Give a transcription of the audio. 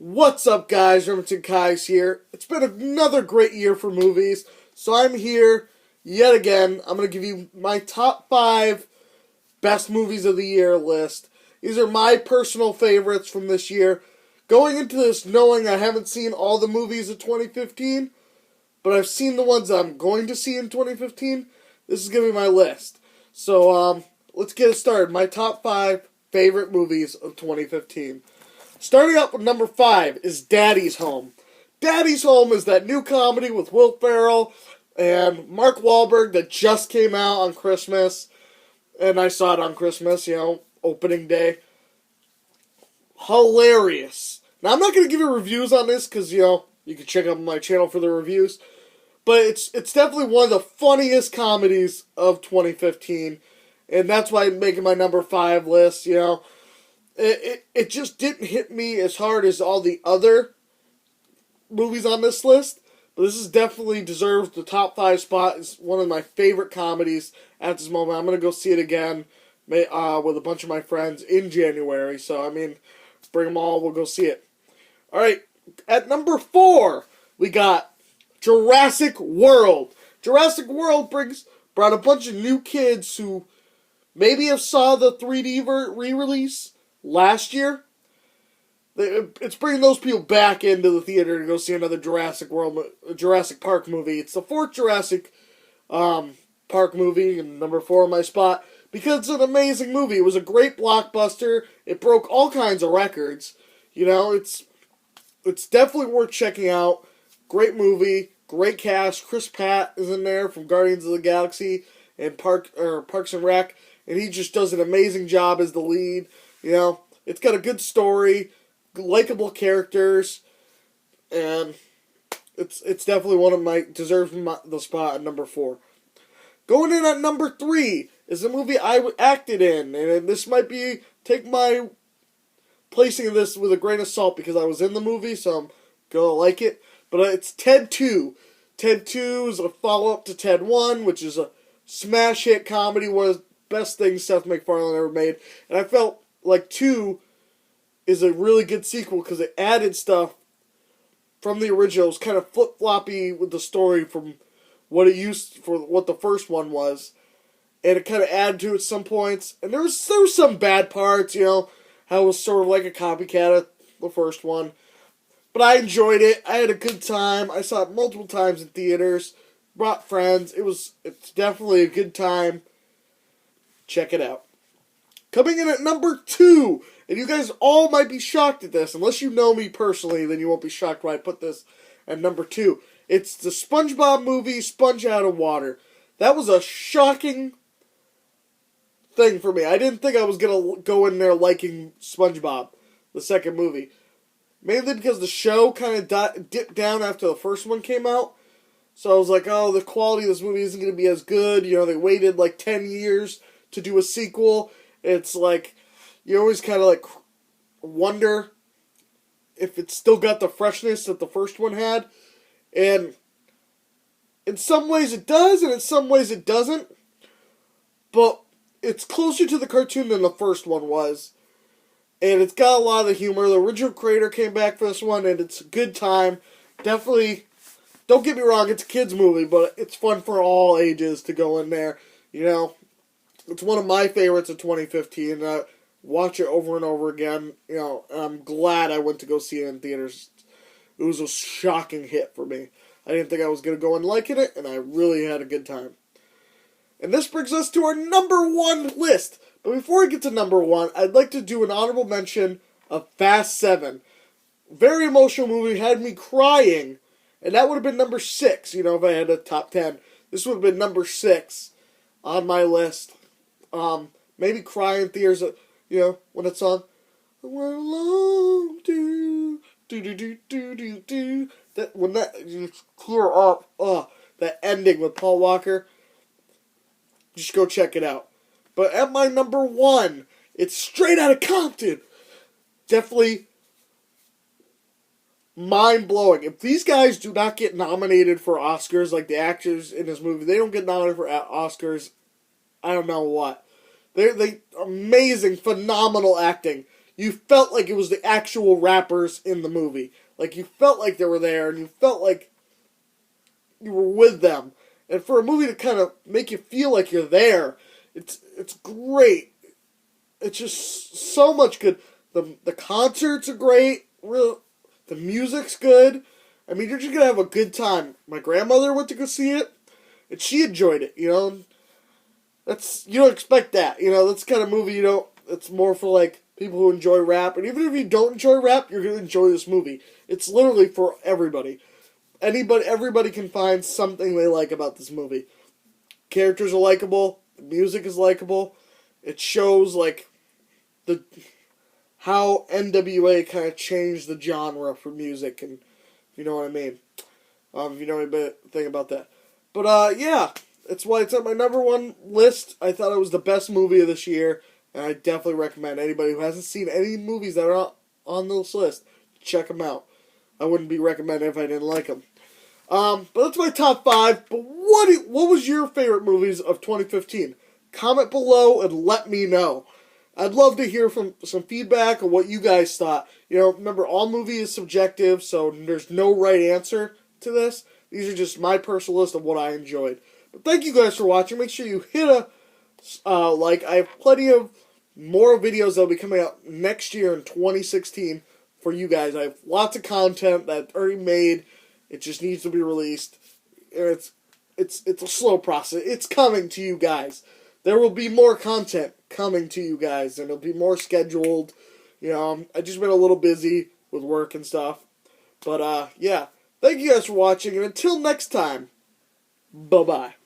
What's up, guys? Remington Kais here. It's been another great year for movies, so I'm here yet again. I'm going to give you my top 5 best movies of the year list. These are my personal favorites from this year. Going into this knowing I haven't seen all the movies of 2015, but I've seen the ones I'm going to see in 2015, this is going to be my list. So, let's get it started. My top 5 favorite movies of 2015. Starting up with number 5 is Daddy's Home. Daddy's Home is that new comedy with Will Ferrell and Mark Wahlberg that just came out on Christmas. And I saw it on Christmas, opening day. Hilarious. Now, I'm not going to give you reviews on this because, you can check out my channel for the reviews. But it's definitely one of the funniest comedies of 2015. And that's why I'm making my number 5 list, It just didn't hit me as hard as all the other movies on this list. But this is definitely deserves the top 5 spot. It's one of my favorite comedies at this moment. I'm going to go see it again with a bunch of my friends in January. So, bring them all. We'll go see it. Alright, at number 4, we got Jurassic World. Jurassic World brought a bunch of new kids who maybe have saw the 3D re-release last year. It's bringing those people back into the theater to go see another Jurassic Park movie. It's the 4th Jurassic Park movie, and number 4 on my spot, because it's an amazing movie. It was a great blockbuster. It broke all kinds of records. It's definitely worth checking out. Great movie, great cast. Chris Pratt is in there from Guardians of the Galaxy and Parks and Rec, and he just does an amazing job as the lead. It's got a good story, likable characters, and it's definitely one of my deserves the spot at number 4. Going in at number 3 is a movie I acted in, and this might be take my placing of this with a grain of salt because I was in the movie, so I'm gonna like it. But it's Ted 2. Ted 2 is a follow-up to Ted 1, which is a smash hit comedy, one of the best things Seth MacFarlane ever made, and I felt like 2 is a really good sequel because it added stuff from the original. It was kind of flip-floppy with the story from what the first one was, and it kind of added to it some points. And there was some bad parts, how it was sort of like a copycat of the first one. But I enjoyed it. I had a good time. I saw it multiple times in theaters. Brought friends. It's definitely a good time. Check it out. Coming in at number 2, and you guys all might be shocked at this. Unless you know me personally, then you won't be shocked when I put this at number 2. It's the SpongeBob movie, Sponge Out of Water. That was a shocking thing for me. I didn't think I was going to go in there liking SpongeBob, the second movie. Mainly because the show kind of dipped down after the first one came out. So I was like, oh, the quality of this movie isn't going to be as good. They waited like 10 years to do a sequel. It's like, you always kind of like wonder if it's still got the freshness that the first one had. And in some ways it does, and in some ways it doesn't. But it's closer to the cartoon than the first one was. And it's got a lot of the humor. The original creator came back for this one, and it's a good time. Definitely, don't get me wrong, it's a kid's movie, but it's fun for all ages to go in there. It's one of my favorites of 2015. Watch it over and over again. And I'm glad I went to go see it in theaters. It was a shocking hit for me. I didn't think I was going to go and like it, and I really had a good time. And this brings us to our number 1 list. But before I get to number 1, I'd like to do an honorable mention of Fast 7. Very emotional movie, had me crying. And that would have been number 6, if I had a top 10. This would have been number 6 on my list. Maybe cry in theaters, when it's on. We're alone, do. When you tear up, that ending with Paul Walker, just go check it out. But at my number 1, it's Straight Outta Compton. Definitely mind-blowing. If these guys do not get nominated for Oscars, like the actors in this movie, they don't get nominated for Oscars, I don't know what. They amazing, phenomenal acting. you felt like it was the actual rappers in the movie. Like, you felt like they were there, and you felt like you were with them. And for a movie to kind of make you feel like you're there, it's great. It's just so much good. The concerts are great. The music's good. I mean, you're just gonna have a good time. My grandmother went to go see it, and she enjoyed it. You know, you don't expect that. You know, that's the kind of movie you don't. It's more for like people who enjoy rap, and even if you don't enjoy rap, you're gonna enjoy this movie. It's literally for everybody. Everybody can find something they like about this movie. Characters are likable. The music is likable. It shows like how NWA kind of changed the genre for music, and you know what I mean. If you know anything about that. But yeah, that's why it's on my number one list. I thought it was the best movie of this year, and I definitely recommend anybody who hasn't seen any movies that are on this list, check them out. I wouldn't be recommending if I didn't like them. But that's my top 5. But what was your favorite movies of 2015? Comment below and let me know. I'd love to hear from some feedback on what you guys thought. You know, remember, all movie is subjective, so there's no right answer to this. These are just my personal list of what I enjoyed. But thank you guys for watching. Make sure you hit a like. I have plenty of more videos that will be coming out next year in 2016 for you guys. I have lots of content that's already made. It just needs to be released. It's a slow process. It's coming to you guys. There will be more content coming to you guys, and it'll be more scheduled. You know, I've just been a little busy with work and stuff. But, yeah. Thank you guys for watching, and until next time, bye-bye.